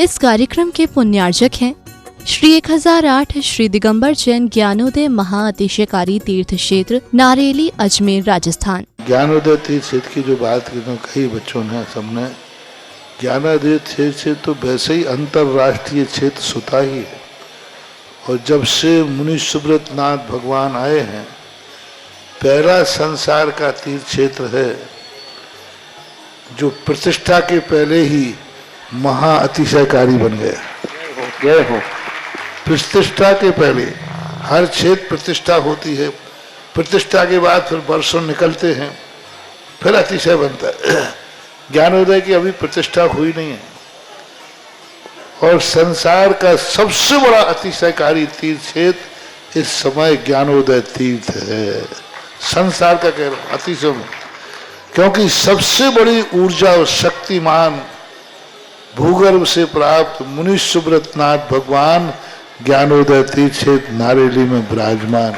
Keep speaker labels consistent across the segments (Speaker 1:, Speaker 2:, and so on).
Speaker 1: इस कार्यक्रम के पुण्यार्जक हैं श्री 1008 श्री दिगंबर जैन ज्ञानोदय महाअतिशयकारी तीर्थ क्षेत्र नारेली अजमेर राजस्थान।
Speaker 2: ज्ञानोदय तीर्थ क्षेत्र की जो बात कही बच्चों ने सबने, ज्ञानोदय क्षेत्र तो वैसे ही अंतर्राष्ट्रीय क्षेत्र सुता ही है। और जब से मुनि सुब्रत नाथ भगवान आए हैं, पहला संसार का तीर्थ क्षेत्र है जो प्रतिष्ठा के पहले ही महाअतिशयकारी बन गया। जय हो। प्रतिष्ठा के पहले हर क्षेत्र प्रतिष्ठा होती है, प्रतिष्ठा के बाद फिर वर्षों निकलते हैं, फिर अतिशय बनता है। ज्ञानोदय की अभी प्रतिष्ठा हुई नहीं है। और संसार का सबसे बड़ा अतिशयकारी तीर्थ क्षेत्र इस समय ज्ञानोदय तीर्थ है। संसार का कह रहा हूं अतिशय में, क्योंकि सबसे बड़ी ऊर्जा और शक्तिमान भूगर्भ से प्राप्त मुनि सुब्रत नाथ भगवान ज्ञानोदय तीर्थ क्षेत्र नारेली में विराजमान।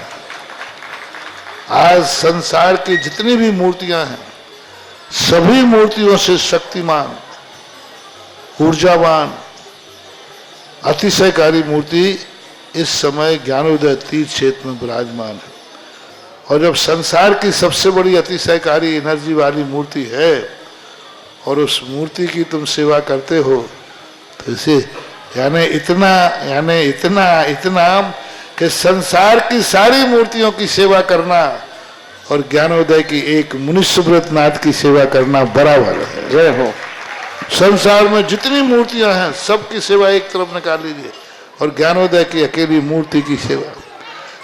Speaker 2: आज संसार की जितनी भी मूर्तियां हैं, सभी मूर्तियों से शक्तिमान, ऊर्जावान, अतिशयकारी मूर्ति इस समय ज्ञानोदय तीर्थ क्षेत्र में विराजमान है। और जब संसार की सबसे बड़ी अतिशयकारी एनर्जी वाली मूर्ति है और उस मूर्ति की तुम सेवा करते हो, तो इसे यानी इतना कि संसार की सारी मूर्तियों की सेवा करना और ज्ञानोदय की एक मुनि सुब्रत नाथ की सेवा करना बराबर है। जय हो। संसार में जितनी मूर्तियां हैं सबकी सेवा एक तरफ निकाल लीजिए और ज्ञानोदय की अकेली मूर्ति की सेवा।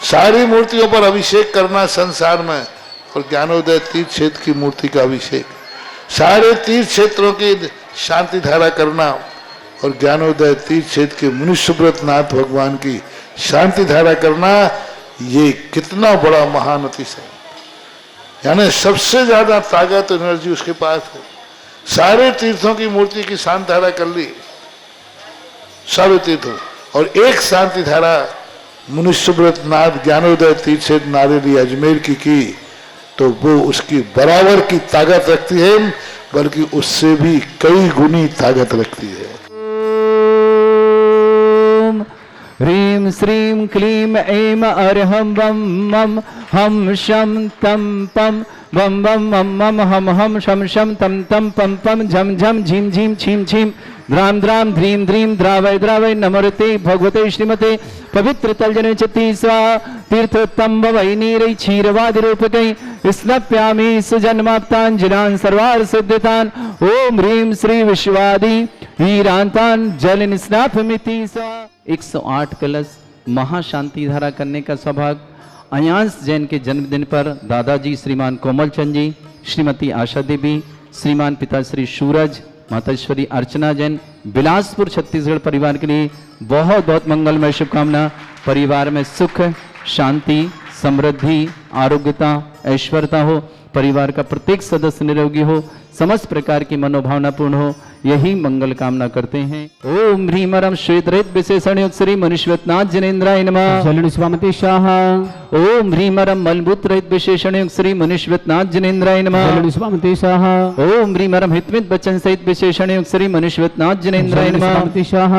Speaker 2: सारी मूर्तियों पर अभिषेक करना संसार में और ज्ञानोदय तीर्थ क्षेत्र की मूर्ति का अभिषेक। सारे तीर्थ क्षेत्रों की शांति धारा करना और ज्ञानोदय तीर्थ क्षेत्र के मुनि सुब्रत नाथ भगवान की शांति धारा करना, ये कितना बड़ा महान अतिशय। यानी सबसे ज्यादा ताकत एनर्जी उसके पास है। सारे तीर्थों की मूर्ति की शांति धारा कर ली, सारे तीर्थों, और एक शांति धारा मुनि सुब्रत नाथ ज्ञानोदय तीर्थ क्षेत्र नारेली अजमेर की तो वो उसकी बराबर की ताकत रखती है, बल्कि उससे भी कई गुनी ताकत रखती है।
Speaker 3: ह्रीं श्रीं क्लीं ऐं अर्हं वं मं हम शं तं पं वं वं मं मं हम हम शं शं तं तं पं पं झं झं झीं झीं छीं छीं द्रां द्रां ध्रीं ध्रीं द्रावय द्रावय नमोते भगवते श्रीमते पवित्र तलजने चति स्वा तीर्थोत्तम भवै नीरै क्षीरवादि रूपकै स्नप्यामि सुजन्माप्ताञ्जलान् सर्वार्थ सिद्धितान्। ओम ह्रीं श्री विश्वादि हीरांतान् जल निस्नाफमिति स्वा। 108 कलश महाशांति धारा करने का सौभाग्य अयांश जैन के जन्मदिन पर दादाजी श्रीमान कोमल चंद जी, श्रीमती आशा देवी, श्रीमान पिता श्री सूरज, माताश्वरी अर्चना जैन, बिलासपुर छत्तीसगढ़ परिवार के लिए बहुत बहुत मंगलमय शुभकामना। परिवार में सुख, शांति, समृद्धि, आरोग्यता, ऐश्वर्यता हो, परिवार का प्रत्येक सदस्य निरोगी हो, समस्त प्रकार की मनोभावना पूर्ण हो, यही मंगल कामना करते हैं। ओम ह्रीं रं श्वेत रहित विशेषण युक्त श्री मनुष्यवतनाथ जिनेन्द्राय नमः। जलन स्वामति शाह। ओम ह्रीं रं मलमूत्र रहित विशेषण युक्त श्री मनुष्यवतनाथ जिनेन्द्राय नमः। जलन स्वामति शाह। ओम ह्रीं रं हितमित वचन सहित विशेषण युक्त श्री मनुष्यवतनाथ जिनेन्द्राय नमः। स्वामति शाह।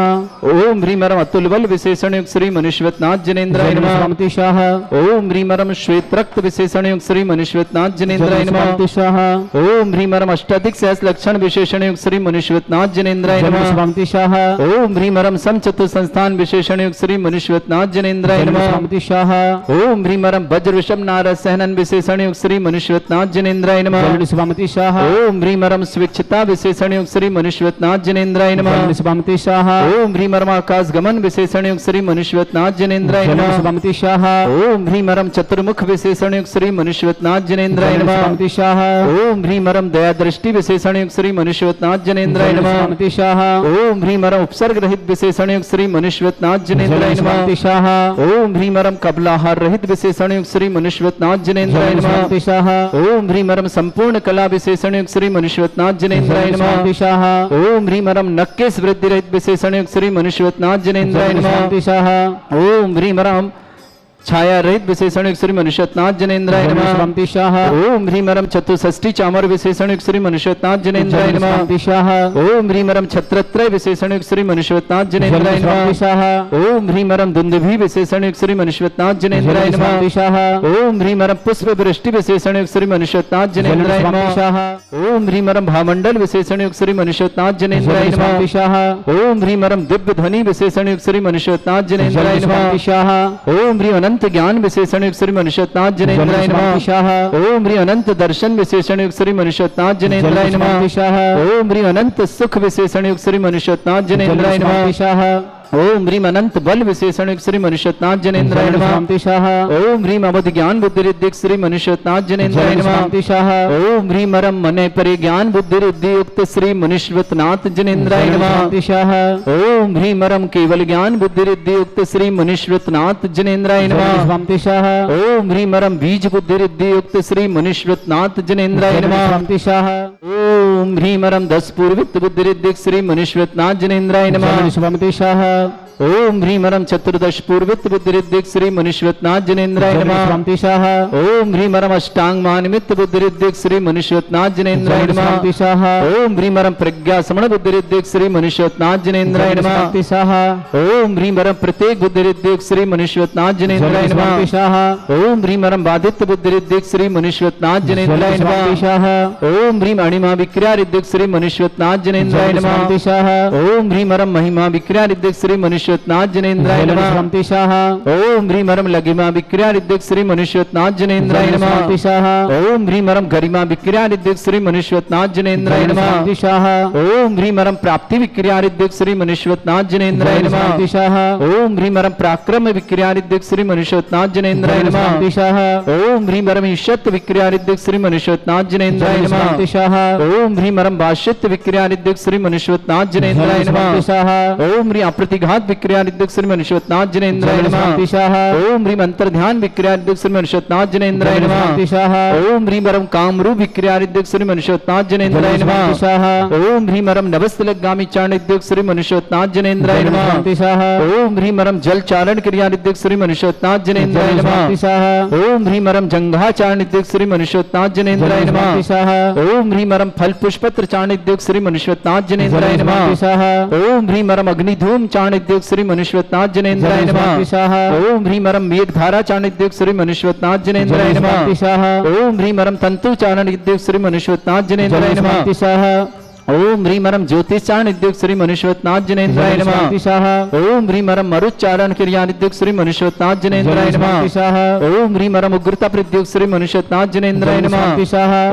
Speaker 3: ओम ह्रीं रं अतुल बल विशेषण युक्त श्री मनुष्यवतनाथ जिनेन्द्राय नमः। स्वामति शाह। ओम ह्रीं रं श्वेत रक्त विशेषण युक्त श्री मनुष्यवतनाथ जिनेन्द्राय नमः। स्वामति शाह। ओम ह्रीं रं अष्टाधिक सहस्र लक्षण विशेषण युक्त श्री मनुष्यवतनाथ जिनेन्द्राय नमः। स्वामति शाह। ओम ह्रीं रं समचतुर संस्थान विशेषण युक्त श्री मनुष्यवतनाथ जिनेन्द्राय नमः। स्वामति शाह। ओम ह्रीं रं वज्र वृषभ नारद सहनन विशेषण युक्त श्री मनुष्यवतनाथ जिनेन्द्राय नमः। स्वामति शाह। ओम ह्रीं रं स्वेच्छता विशेषण युक्त श्री मनुष्यवतनाथ जिनेन्द्राय नमः। स्वामति शाह। ओम ह्रीं रं आकाश गमन विशेषण युक्त श्री मनुष्यवतनाथ जिनेन्द्राय नमः। स्वामति शाह। ओम ह्रीं रं चतुर्मुख विशेषण युक्त श्री मनुष्यवतनाथ जिनेन्द्राय नमः। स्वामति शाह। ओम ह्रीं रं दया दृष्टि विशेषण युक्त श्री मनुष्यवतनाथ जिनेन्द्राय नमः। स्वामति शाह। ओम ह्रीं रं उपसर्ग रहित विशेषण युक्त श्री मनुष्यवतनाथ जिनेन्द्राय नमः। स्वामति शाह। ओम ह्रीं रं कबलाहार रहित विशेषण युक्त श्री मनुष्यवतनाथ जिनेन्द्राय नमः। स्वामति शाह। ओम ह्रीं रं संपूर्ण कला विशेषण युक्त श्री मनुष्यवतनाथ जिनेन्द्राय नमः। स्वामति शाह। ओम ह्रीं रं नक्केश वृद्धि रहित विशेषण युक्त श्री मनुष्यवतनाथ जिनेन्द्राय नमः। स्वामति शाह। ओम ह्रीं रं छाया रहित विशेषण युक्त श्री मनुष्यनाथ जनेन्द्राय नमः। ओम ह्रीमरम चतुष्षष्टि चामर विशेषण युक्त श्री मनुष्यनाथ जनेन्द्राय नमः। ओम ह्रीमरम छत्रत्रय विशेषण युक्त श्री मनुष्यनाथ जनेन्द्राय नमः। ओम ह्रीमरम दुंदुभि विशेषण युक्त श्री मनुष्यनाथ जनेन्द्राय नमः। ओम ह्रीमरम पुष्प वृष्टि विशेषण युक्त श्री मनुष्यनाथ जनेन्द्राय नमः। ओम ह्रीमरम भामंडल विशेषण युक्त श्री मनुष्यनाथ जनेन्द्राय नमः। ओम ह्रीमरम दिव्य ध्वनि विशेषण युक्त श्री मनुष्यनाथ जनेन्द्राय नमः। ओम ह्री अनंत ज्ञान विशेषण युक्त श्री मनुष्यनाथ जनेन्द्राय नमः। ओम ह्री अनंत दर्शन विशेषण युक्त श्री मनुष्यनाथ जनेन्द्राय नमः। ओम ह्री अनंत सुख विशेषण युक्त श्री मनुष्यनाथ जनेन्द्राय नमः। ओम ह्रीम अनंत बल विशेषण युक्त श्री मनुष्यनाथ जनेन्द्राय नमः। ओम ह्रीम अवधि ज्ञान बुद्धि रिद्धि श्री मनुष्यनाथ जनेन्द्राय नमः। ओम ह्रीम रम मने परि ज्ञान बुद्धि रिद्धि युक्त श्री मनुष्यनाथ जनेन्द्राय नमः। ओम ह्रीम रम केवल ज्ञान बुद्धि रिद्धि युक्त श्री मनुष्यनाथ जनेन्द्राय नमः। ओम ह्रीम रम बीज बुद्धि रिद्धि युक्त श्री मनुष्यनाथ जनेन्द्राय नमः। ओम ह्रीम रम 10 पूर्वित बुद्धि रिद्धि श्री मनुष्यनाथ जनेन्द्राय नमः। ओम ह्रीमरम चतुर्दश पूर्वित बुद्धिरिद्धिक श्री मनुष्यनाथ जनेन्द्राय नमः। ओम ह्रीमरम अष्टांग मानमित बुद्धिरिद्धिक श्री मनुष्यनाथ जनेन्द्राय नमः। ओम ह्रीमरम प्रज्ञा समण बुद्धिरिद्धिक श्री मनुष्यनाथ जनेन्द्राय नमः। ओम ह्रीमरम प्रत्येक बुद्धिरिद्धिक श्री मनुष्यनाथ जनेन्द्राय नमः। ओम ह्रीमरम बाधित बुद्धिरिद्धिक श्री मनुष्यनाथ जनेन्द्राय नमः। ओम ह्रीम अणिमा विक्रिया रिद्धिक श्री मनुष्यनाथ जनेन्द्राय नमः। ओम ह्रीमरम महिमा विक्रिया रिद्धिक श्री मनुष्यनाथ जनेन्द्राय नमः। ओम ह्रीमरम लघिमा विक्रिया रिद्धिक श्री मनुष्यनाथ जनेन्द्राय नमः। ओम ह्रीमरम गरिमा विक्रिया रिद्धिक श्री मनुष्यनाथ जनेन्द्राय नमः। ओम ह्रीमरम प्राप्ति विक्रिया रिद्धिक श्री मनुष्यनाथ जनेन्द्राय नमः। ओम ह्रीमरम पराक्रम विक्रिया रिद्धिक श्री मनुष्यनाथ जनेन्द्राय नमः। ओम ह्रीमरम ईशत विक्रिया रिद्धिक श्री मनुष्यनाथ जनेन्द्राय नमः। ओम ह्रीमरम भाष्यत विक्रिया रिद्धिक श्री मनुष्यनाथ जनेन्द्राय नमः। ओम ह्री अप्रतिघात विक्रिया रिद्धिक श्री मनुष्यनाथ जनेन्द्राय नमः। ओम ह्रीम अंतर्ध्यान विक्रिया रिद्धिक श्री मनुष्यनाथ जनेन्द्राय नमः। ओम ह्रीमरम कामरूप विक्रिया रिद्धिक श्री मनुष्यनाथ जनेन्द्राय नमः। ओम ह्रीमरम नवस्तलगामी चारण रिद्धिक श्री मनुष्यनाथ जनेन्द्राय नमः। ओम ह्रीमरम जल चारण क्रिया रिद्धिक श्री मनुष्यनाथ जनेन्द्राय नमः। ओम ह्रीमरम जंघा चारण रिद्धिक श्री मनुष्यनाथ जनेन्द्राय नमः। ओम ह्रीमरम फल पुष्पत्र चारण रिद्धिक श्री मनुष्यनाथ जनेन्द्राय नमः। ओम ह्रीमरम अग्निधूम चारण रिद्धिक श्री मनुष्यनाथ जनेन्द्राय नमः। ओम ह्रीमरम मेघधारा चारण रिद्धिक श्री मनुष्यनाथ जनेन्द्राय नमः। ओम ह्रीमरम तंतु चारण रिद्धिक श्री मनुष्यनाथ जनेन्द्राय नमः। ओम ह्रीमरम ज्योतिषारण रिद्धिक श्री मनुष्यनाथ जनेन्द्राय नमः। ओम ह्रीमरम मरुच्चारण क्रिया रिद्धिक श्री मनुष्यनाथ जनेन्द्राय नमः। ओम ह्रीमरम उग्रता प्रद्युक्त श्री मनुष्यनाथ जनेन्द्राय नमः।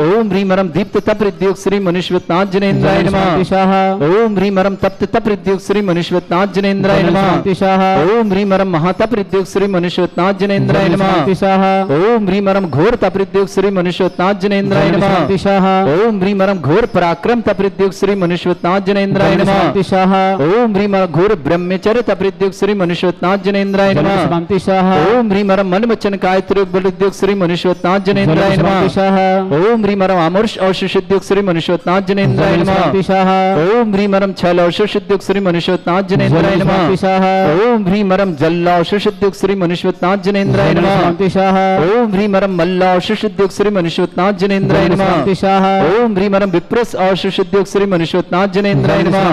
Speaker 3: ओम ह्रीमरम दीप्त तप प्रद्युक्त श्री मनुष्यनाथ जनेन्द्राय नमः। ओम ह्रीमरम तप्त तप प्रद्युक्त श्री मनुष्यनाथ जनेन्द्राय नमः। ओम ह्रीमरम महातप प्रद्युक्त श्री मनुष्यनाथ जनेन्द्राय नमः। ओम ह्रीमरम घोर तप प्रद्युक्त श्री मनुष्यनाथ जनेन्द्राय नमः। ओम ह्रीमरम घोर पराक्रम तप प्रद्युक्त श्री मनुष्यनाथ जनेन्द्राय नमः। ओम ह्रीमरम घोर ब्रह्मचर्य तप प्रद्युक्त श्री मनुष्यनाथ जनेन्द्राय नमः। ओम ह्रीमरम मन वचन काय त्रियोग प्रद्युक्त श्री मनुष्यनाथ जनेन्द्राय नमः। ओम ह्रीमरम अमर्ष औषधयुक्त श्री मनुष्यनाथ जनेन्द्राय नमः। ओम ह्रीमरम छल औषधयुक्त श्री मनुष्यनाथ जनेन्द्राय नमः। ओम ह्रीमरम जल औषधयुक्त श्री मनुष्यनाथ जनेन्द्राय नमः। ओम ह्रीमरम मल्ल औषधयुक्त श्री मनुष्यनाथ जनेन्द्राय नमः। ओम ह्रीमरम विप्रस औषधयुक्त श्री मनुष्यनाथ जनेन्द्राय नमः।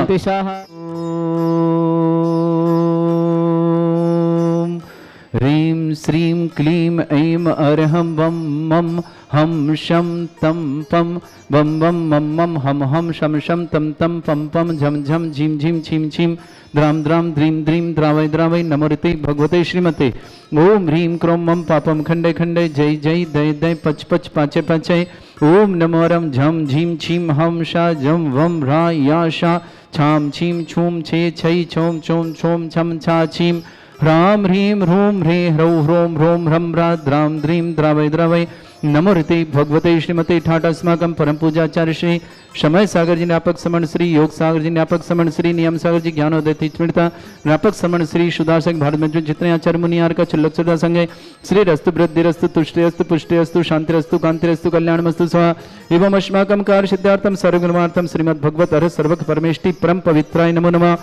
Speaker 3: ह्रीं श्रीं क्लीं ऐं अरहं वं मं हम शम तम पम बम बम मम मम हम शम शम तम तम पम पम झम झम झीम झीम छीम छीम द्राम द्राम द्रीम द्रीम द्रावय द्रावय नमोरिते भगवते श्रीमते। ओम ह्रीं क्रों मम पापम खंडे खंडे जय जय दय दय पच पच पाचे पाचे। ओम नमोरम झम झीम छीम हम शा जम वम रा या शा छाम छीम छूम छे छई छोम छोम छोम छम छा छीम ह्राम ह्रीं ह्रूं ह्रे ह्रौ ह्रों ह्रों ह्रम रा द्राम द्रीम द्रावय द्रावय नमोरिते भगवते श्रीमते ठाट अस्माकं परम पूजाचार्य श्री समय सागर जी ज्ञापक समण श्री योग सागर जी ज्ञापक समण श्री नियम सागर जी ज्ञानोदय स्मृता ज्ञापक समण श्री सुदासक भारत में जो जितने आचार्य मुनियार का चुल्लक सुधा संगे श्री रस्तु वृद्धि रस्तु तुष्टि अस्तु पुष्टि अस्तु शांति रस्तु कांति रस्तु कल्याणमस्तु स्वाहा एवं अस्माकं कार्य सिद्धार्थम सर्वगुणार्थम श्रीमद् भगवत अर्ह सर्वक परमेष्टि परम पवित्राय नमो नमः।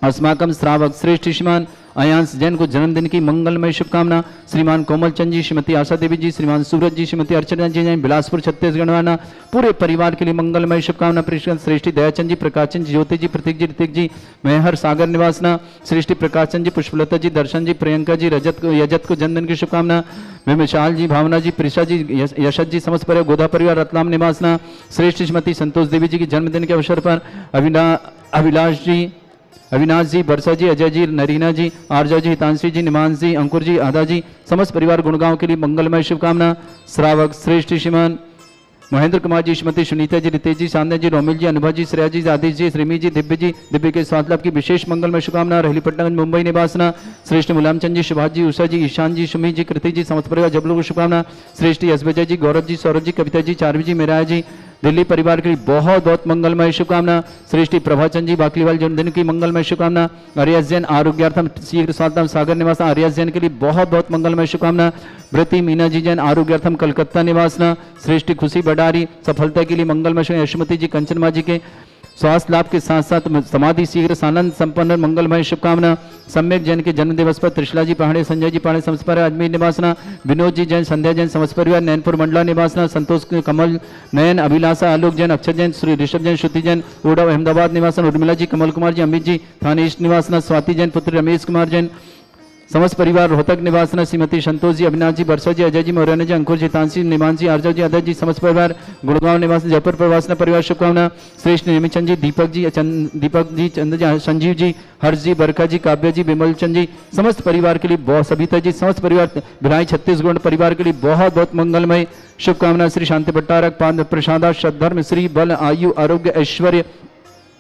Speaker 3: अस्माकं श्रावक श्रेष्ठ श्रीमान अयांश जैन को जन्मदिन की मंगलमय शुभकामना। श्रीमान कोमल चंद जी, श्रीमती आशा देवी जी, श्रीमान सूरज जी, श्रीमती अर्चना जी जैन बिलासपुर छत्तीसगढ़ वाला पूरे परिवार के लिए मंगलमय शुभकामना। श्रेष्ठी दयाचंद जी, प्रकाश चंद जी, ज्योति जी, प्रतीक जी, ऋतिक जी, मेहर सागर निवासना। श्रेष्ठी प्रकाश चंद जी, पुष्पलता जी, दर्शन जी, प्रियंका जी, यजत को जन्मदिन की शुभकामना। विशाल जी, भावना जी, प्रिशा जी, यशत जी, समस्त परिवार गोदा परिवार रतलाम निवासना। श्रेष्ठ श्रीमती संतोष देवी जी की जन्मदिन के अवसर पर अविनाश जी, बरसा जी, अजय जी, नरीना जी, आरजा जी, हितांशी जी, निमांश जी, अंकुर जी, आधा जी, समस्त परिवार गुणगांव के लिए मंगलमय शुभकामना। श्रावक श्रेष्ठ श्रीमान महेंद्र कुमार जी, श्रीमती सुनीता जी, रितेश जी, सान्या जी, रोमिल जी, अनुभव जी, श्रेया जी, आदिश जी, श्रीमी जी, दिव्य के स्वास्थ्य लाभ की विशेष मंगलमय शुभकामना। रहली पटनागंज मुंबई निवासना। श्रेष्ठ मुलायमचंद जी, सुभाष जी, उषा जी, ईशान जी, सुमी जी, कृति जी, समस्त परिवार जबलू को शुभकामना। श्रेष्ठ यशविजय जी, गौरव जी, सौरभ जी, कविता जी, चारवी जी, मेरा जी, दिल्ली परिवार के लिए बहुत बहुत मंगलमय शुभकामना। श्रेष्ठी प्रभाचंद जी, बाकलीवाल जन्मदिन की मंगलमय शुभकामना। आर्यस जैन आरोग्यार्थम शीघ्र स्वास्थ्य सागर निवास आर्यस जैन के लिए बहुत बहुत मंगलमय शुभकामना। व्रती मीना जी जैन आरोग्यार्थम कलकत्ता निवासना। श्रेष्ठी खुशी बडारी सफलता के लिए मंगलमय शुभ। यशमती जी, कंचनमा जी के स्वास्थ्य लाभ के साथ साथ समाधि शीघ्र सानंद संपन्न मंगलमय शुभकामना। सम्यक जैन के जन्म दिवस पर त्रिशला जी पहाड़े, संजय जी पहाड़े, समस्त परिवार अजमेर निवासना। विनोद जी जैन, संध्या जैन, समस्त परिवार नैनपुर मंडला निवासना। संतोष कमल नयन, अभिलाषा, आलोक जैन, अक्षर जैन, श्री ऋषभ जैन, श्रुति जैन, उड़व अहमदाबाद निवासन। उर्मिला जी, कमल कुमार जी, अमित जी थाने ईस्ट निवासना। स्वाति जैन, पुत्र रमेश कुमार जैन, समस्त परिवार रोहतक निवासना। श्रीमती संतोष जी, अविनाश जी, बरसा जी, अजय जी, मौर्य जी, अंकुर जी, तांसी, निमान जी, आरजा जी, अदय जी, समस्त परिवार गुड़गांव निवास। जयपुर प्रवासना परिवार शुभकामना। श्रेष्ठ निमिचंद जी, दीपक जी, चंद जी, संजीव जी, हर्ष जी, बरका जी, काव्य जी, विमल चंद जी, समस्त परिवार के लिए बहुत, सविता जी, समस्त परिवार भिलाई छत्तीसगढ़ परिवार के लिए बहुत बहुत मंगलमय शुभकामना। श्री शांति भट्टारक पाद प्रसादा सद्धर्म श्री बल आयु आरोग्य ऐश्वर्य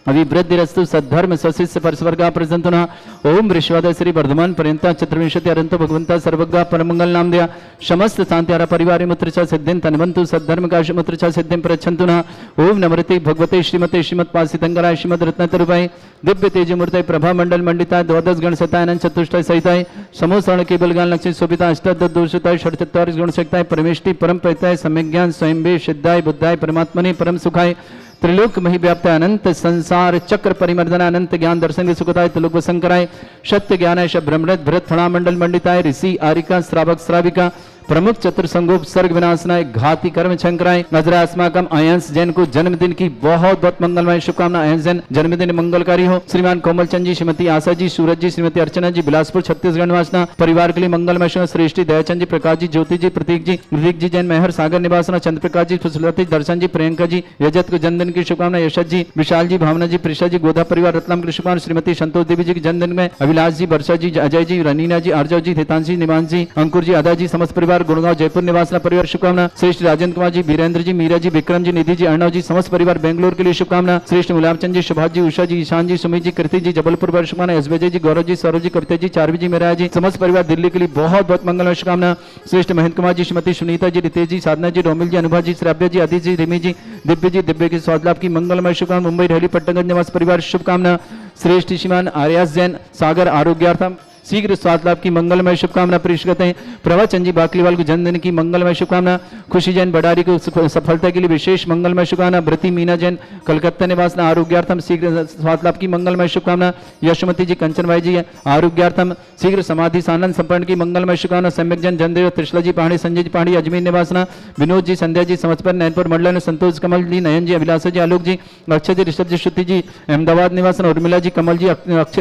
Speaker 3: अभिवृद्धिरस्तु सद्धर्म स्वशिष्य परस्वर्गा प्रसंतुना। ओम ऋषवादय श्री वर्धमान पर्यंता चतुर्विंशति अरंतो भगवंता सर्वज्ञा परमंगल नाम दिया समस्त शांत्यारा परिवार मुत्र च सिद्धिं तन्वन्तु सद्धर्म काश मुत्र च सिद्धिं प्रच्छन्तुना। ओम नमृते भगवते श्रीमते श्रीमत्पासितंगराय श्रीमद रत्नतरुपाय दिव्य तेज मूर्तय प्रभा मंडल मंडिताय द्वादश गण सताय अनंत चतुष्टय सहिताय समोसरण केवल गान लक्ष्मी शोभिता अष्टादश दोषताय षट्चत्वारिश गुण शक्ताय परमेष्टि परम प्रत्यय सम्यक ज्ञान स्वयं वे सिद्धाय बुद्धाय परमात्मने परम सुखाय त्रिलोक मही व्याप्त अनंत संसार चक्र परिमर्दन अनंत ज्ञान दर्शन सुखताय त्रिलोक वसंकराय सत्य ज्ञानाय ब्रह्मृत भरत फणा मंडल मंडिताय ऋषि आरिका श्रावक श्राविका प्रमुख चतुर्संगोप सर्ग विनाशनाय घाती कर्म शंकराय। नजरा अस्माकम अयंस जैन को जन्मदिन की बहुत बहुत मंगलमय शुभकामना। अयंस जैन जन्मदिन मंगलकारी हो। श्रीमान कोमल चंद जी, श्रीमती आशा जी, सूरज जी, श्रीमती अर्चना जी, बिलासपुर छत्तीसगढ़ निवासना परिवार के लिए मंगलमय शुभ। श्रेष्ठी दयाचंद जी, प्रकाश जी, ज्योति जी, प्रतीक जी, ऋतिक जी जैन मेहर सागर निवासना। चंद्र प्रकाश जी, फुसलती, दर्शन जी, प्रियंका जी, यजत को जन्मदिन की शुभकामना। यशत जी, विशाल जी, भावना जी, प्रिशा जी, गोदा परिवार रतलाम की शुभकामना। श्रीमती संतोष देवी जी के जन्मदिन में अभिलाष जी, बरसा जी, अजय जी, रनीना जी, आरजा जी, हितांशी, निमान जी, अंकुर जी, आदा जी, समस्त परिवार गुड़गांव जयपुर निवासना परिवार शुभकामना। श्रेष्ठ राजेंद्र कुमार जी, वीरेंद्र जी, मीरा जी, विक्रम जी, निधि जी, अर्णव जी, समस्त परिवार बेंगलोर के लिए शुभकामना। श्रेष्ठ मुलायमचंद जी, सुभाष जी, उषा जी, ईशान जी, सुमित जी, कृति जी, जबलपुर पर शुभकामना। यशविजय जी, गौरव जी, सौरभ जी, कविता जी, चारवी जी, मेरा जी, समस्त परिवार दिल्ली के लिए बहुत बहुत मंगलमय शुभकामना। श्रेष्ठ महेंद्र कुमार जी, श्रीमती सुनीता जी, रितेश जी, साधना जी, रोमिल जी, अनुभव जी, श्राव्य जी, आदित्य जी, रिमी जी, दिव्य के स्वाद लाभ की मंगलमय शुभकामना। मुंबई रहली पट्टनगंज निवास परिवार शुभकामना। श्रेष्ठ श्रीमान आर्यास जैन सागर आरोग्यार्थम शीघ्र स्वास्थ्य लाभ की मंगलमय शुभकामना पेश करते हैं। प्रभाचंद जी, बाकलीवाल को जन्मदिन की मंगलमय शुभकामना। खुशी जैन बडारी को सफलता के लिए विशेष मंगलमय शुभकामना। व्रती मीना जैन कलकत्ता निवासना आरोग्यार्थम शीघ्र स्वास्थ्य लाभ की मंगलमय शुभकामना। यशमती जी, कंचनबाई जी आरोग्यार्थम शीघ्र समाधि सानंद संपन्न की मंगलमय शुभकामना। सम्यक जैन जनदेव त्रिशला जी पहाड़ी, संजय जी पहाड़ी अजमेर निवासना। विनोद जी, संध्या जी, समस्तपर नैनपुर मंडल, संतोष कमल जी, नयन जी, अभिलाषा जी, आलोक जी, अक्षय जी, ऋषभ जी, श्रुति जी अहमदाबाद निवासना। उर्मिला जी, कमल जी,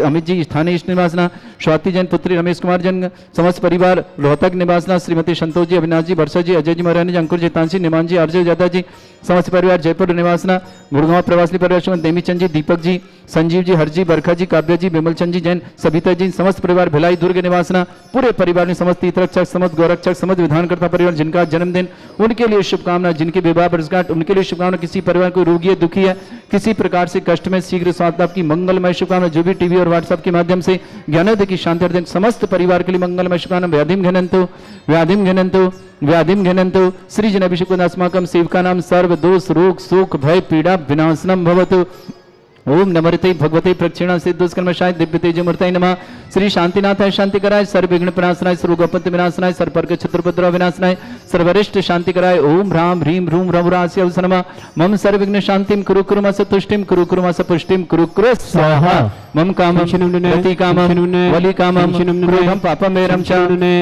Speaker 3: अमित जी स्थानीय ईस्ट निवासना। स्वाति जैन, पुत्री रमेश कुमार जैन, समस्त परिवार रोहतक निवासना। श्रीमती संतोष जी, अविनाश जी, बरसा जी, अजय जी, मौर्य जी, अंकुर जी, तांसी, निमान जी, आरजे जादा जी, समस्त परिवार जयपुर निवासना। गुड़गांव प्रवासी परिवार श्रीमती देमीचंद जी, दीपक जी, संजीव जी, हरजी, बरखा जी, काव्य जी, विमल चंद जी जैन, सविता जी, समस्त परिवार भिलाई दुर्ग निवासना। पूरे परिवार में समस्त तीर्थरक्षक, समस्त गौरक्षक, समस्त विधानकर्ता परिवार जिनका जन्मदिन उनके लिए शुभकामना। जिनके विवाह वर्षगांठ उनके लिए शुभकामना। किसी परिवार को रोगी है, दुखी है, किसी प्रकार से कष्ट में शीघ्र स्वास्थ्य लाभ की मंगलमय शुभकामना। जो भी टीवी और व्हाट्सएप के माध्यम से ज्ञानोदय की शांति अर्जन समस्त परिवार के लिए मंगलमय शुभकामना। व्याधिम घनंतु व्याधिम घनंतु व्याधिम घनंतु श्री जन अभिषेक अस्माकं सेवका नाम सर्व दोष रोग शोक भय पीड़ा विनाशनम भवतु। ओम नमृते भगवते प्रक्षिणा सिद्धोस्कर्मशाय दिव्य तेज मूर्तये नमः। श्री शांतिनाथाय शांति कराय, सर्व विघ्न विनाशनाय, सर्वगोपत्य विनाशनाय, सर्वर्ग क्षत्रुपद्रव विनाशनाय, सर्वरिष्ट शांति कराय। ओम ह्राम ह्रीम ह्रूम रघुरास्य नमः। मम सर्व विघ्न शांतिम कुरु कुरुमस तुष्टिम कुरु कुरुमस पुष्टिम कुरु कुरु स्वाहा। मम कामम रति कामम वली कामम क्रोधम पापम मेरम च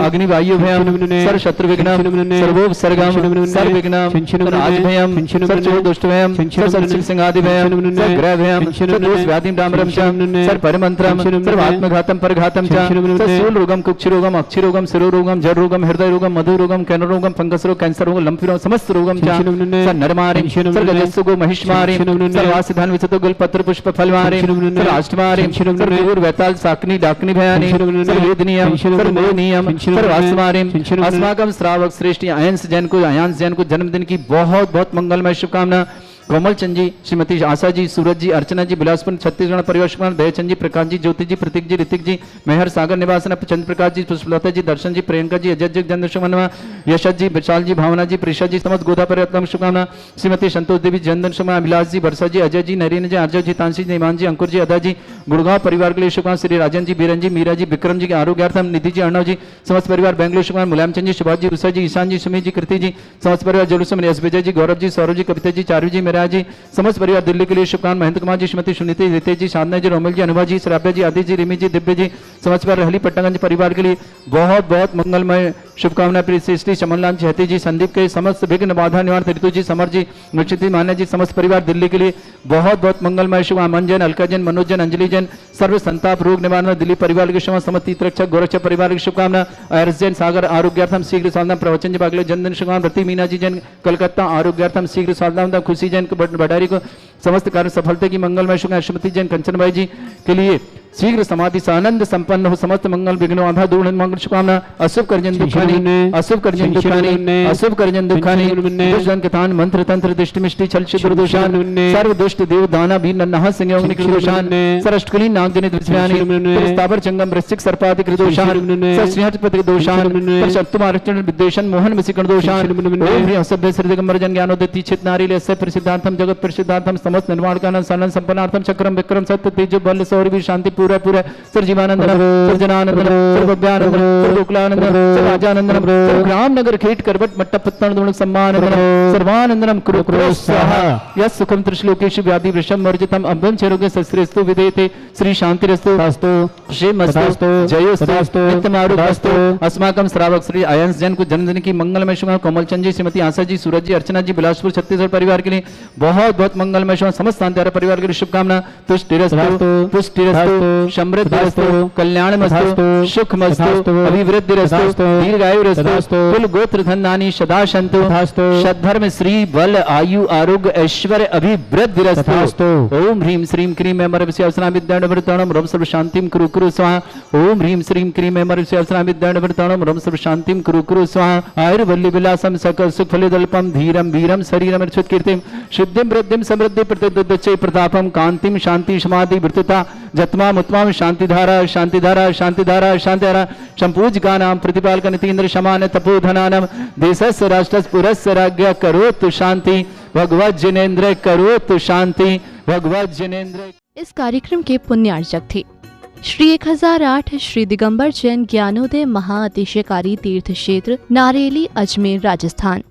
Speaker 3: अग्नि वायु भयम सर्व शत्रु विघ्नम सर्वोपसर्गम सर्व विघ्नम राज भयम सर्व चोर दुष्ट भयम सर्व सिंहादि भयम सर्व ग्रह भयम सर्व दोष व्याधि डामरम च सर्व परमंत्रम सर्व आत्मघातम परघातम च सर्व स्थूल रोगम कुक्षि रोगम अक्षि रोगम शिरो रोगम जड़ रोगम हृदय रोगम मधु रोगम कैंसर रोगम फंगस रोग कैंसर रोग लंपी रोग समस्त रोगम च सर्व नरमारि सर्व गजस्सुगो महिष्मारि सर्व वासिधान विचतो गुल पत्र पुष्प फलवारि सर्व अष्टमारि सर्व वैताल साकनी डाकनी भयानि सर्व वेदनीयम सर्व मोहनीयम सर्व आसमारिम अस्माकम श्रावक श्रेष्ठ अयंस जैन को जन्मदिन की बहुत बहुत मंगलमय शुभकामना। कोमल चंद जी, श्रीमती आशा जी, सूरज जी, अर्चना जी, बिलासपुर छत्तीसगढ़ परिवार कुमार, दयाचंद जी, प्रकाश जी, ज्योति जी, प्रतीक जी, ऋतिक जी, मेहर सागर निवासन चंद्र प्रकाश जी, पुष्पलता जी, दर्शन जी, प्रियंका जी, अजय जी, चंद्र यशत जी, विशाल जी, भावना जी, प्रीषा जी, समस्त गोदा परिवार शुभकामना। श्रीमती संतोष देवी, जनधन शुभकामना, अभिलाष जी, वर्षा जी, अजय जी, नरेंद्र जी, आर्जव जी, तांशी जी, ईमान जी, अंकुर जी, अदा जी, गुड़गांव परिवार के लिए शुभकामना। श्री राजन जी, बीरन जी, मीरा जी, विक्रम जी के आरोग्यार्थम, निधि जी, अर्णव जी, समस्त परिवार बेंगलुरु शुभकामना। मुलायम चंद जी, सुभाष जी, रुषा जी, ईशान जी, सुमित जी, कृति जी, समस्त परिवार जुलूसम, एस विजय जी, गौरव जी, सौरभ जी, कविता जी, चारू जी, मेरा जी, समस्त परिवार दिल्ली के लिए शुभकामना। महेंद्र कुमार जी, श्रीमती सुनीति, रितेश जी, साधना जी, रोमिल जी, अनुभा जी, श्राव्या जी, आदि जी, रिमी जी, दिव्य जी, समस्त परिवार रहली पट्टागंज परिवार के लिए बहुत बहुत मंगलमय शुभकामना। प्रिय श्री चमनलाल चहती जी, संदीप के समस्त विघ्न बाधा निवारण, ऋतु जी, समर जी, निश्चित मान्य जी, समस्त परिवार दिल्ली के लिए बहुत बहुत मंगलमय शुभकामना। अमन जैन, अलका जैन, मनोज जैन, अंजलि जैन, सर्व संताप रोग निवारण दिल्ली परिवार के शुभ समस्त तीर्थरक्षक गोरक्षा परिवार की शुभकामना। आयरस जैन, सागर आरोग्यार्थम शीघ्र सावधान, प्रवचन जी बागले जनधन शुभकामना। रति मीना जी जैन, कलकत्ता आरोग्यार्थम शीघ्र सावधान। खुशी जैन भंडारी को समस्त कार्य सफलता की मंगलमय शुभकामना। श्रीमती जैन कंचनबाई जी के लिए शीघ्र समाधि से आनंद संपन्न हो, समस्त मंगल विघ्न बाधा दूर मंगल शुभकामना। अशुभ कर्जन दुखानी, अशुभ कर्जन दुखानी, अशुभ कर्जन दुखानी, दुष्टन कथान मंत्र तंत्र दृष्टि मिष्टि छल छिद्र दोषान, सर्व दुष्ट देव दाना भी नन्हा संयोग निकृत दोषान, सरष्टकली नाग जनित विषयानि, स्थावर चंगम वृश्चिक सर्पादि कृत दोषान, सस्यहत्पति दोषान, शत्रुमार्चन विद्वेषण मोहन विसिकण दोषान। ओम ह्रीं असभ्य श्री दिगंबर जन ज्ञानोदय चित नारी ले प्रसिद्धार्थम जगत प्रसिद्धार्थम समस्त निर्माण कानन सानन संपन्नार्थम चक्रम विक्रम सत्य तेज बल सौरभ शांति पूरा पूरा सर्वजीवानंदनम सर्वजनानंदनम सर्वज्ञानंदनम सर्वोक्लानंदनम सर्वराजानंदनम सर्वग्रामनगर खेट करवट मट्टा पत्तन दुणक सम्मानंदनम सर्वानंदनम कुरु कुरु स्वाहा। यस् सुखम त्रिश्लोकेषु व्याधि वृषम वर्जितम अभ्यं चरोगे सस्रेस्तु विदेते श्री शांतिरस्तु अस्तु श्रीमस्तु जयोस्तु नित्यमारुस्तु। अस्माकं श्रावक श्री अयंस जैन को जन्मदिन की मंगलमय शुभकामना। कोमल चंद जी, श्रीमती आशा जी, सूरज जी, अर्चना जी, बिलासपुर छत्तीसगढ़ परिवार के लिए बहुत बहुत मंगलमय शुभकामना। समस्त शांति परिवार के लिए शुभकामना। तुष्टिरस्तु पुष्टिरस्तु समृद्धिरस्तु कल्याणमस्तु सुखमस्तु अभिवृद्धिरस्तु दीर्घायुरस्तु कुल गोत्र धनानि सदा सन्तु सद्धर्म श्री बल आयु आरोग्य ऐश्वर्य अभिवृद्धिरस्तु। ओम ह्रीं श्रीं क्रीं अमरस्य अवसरा विद्याणवृतणम रम सर्व शांतिं कुरु कुरु स्वाहा। ओम ह्रीं श्रीं क्रीं अमरस्य अवसरा विद्याणवृतणम रम सर्व शांतिं कुरु कुरु स्वाहा। आयुर्वल्ली विलासम सकल सुख फलिदल्पम धीरम वीरम शरीरम रक्षित कीर्तिम शुद्धिम वृद्धिम समृद्धि प्रतिदच्चै प्रतापम कांतिम शांति समाधि वृत्तता जत्मा मुत्माम शांतिधारा शांतिधारा शांतिधारा शांतिधारा संपूज का नाम प्रतिपालक नितीन्द्र शमान तपोधनानम देशस्य राष्ट्रस्य पुरस्य राज्ञ करोतु शांति भगवत जिनेन्द्र करोतु शांति भगवत जिनेन्द्र।
Speaker 1: इस कार्यक्रम के पुण्यार्चक थे श्री 1008 श्री दिगंबर जैन ज्ञानोदय महाअतिशयकारी तीर्थ क्षेत्र नारेली, अजमेर, राजस्थान।